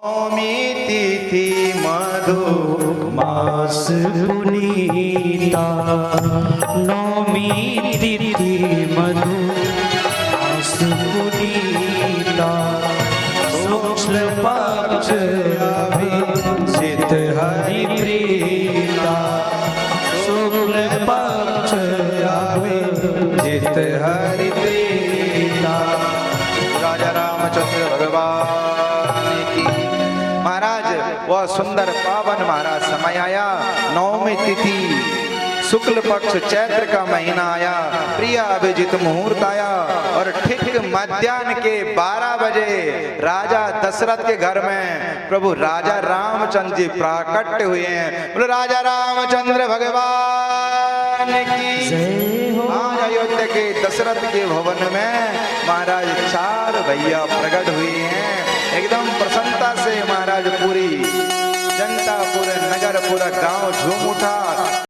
नवमी तिथि मधु मास पुनीता नवमी तिथि मधु मास पुनीता शुक्ल पक्ष अभिजित हरि प्रीता शुक्ल पक्ष अभिजित हरि प्रीता। राजा रामचंद्र भगवान की। महाराज वह सुंदर पावन महाराज समय आया, नवमी तिथि शुक्ल पक्ष चैत्र का महीना आया, प्रिय अभिजित मुहूर्त आया और ठीक मध्याह्न के 12 बजे राजा दशरथ के घर में प्रभु राजा रामचंद्र जी प्राकट्य हुए हैं। बोलो राजा रामचंद्र भगवान की। आज अयोध्या के दशरथ के भवन में महाराज 4 भैया प्रकट हुए हैं। एकदम प्रसन्नता से महाराज पूरी जनता, पूरे नगर, पूरा गांव झूम उठा।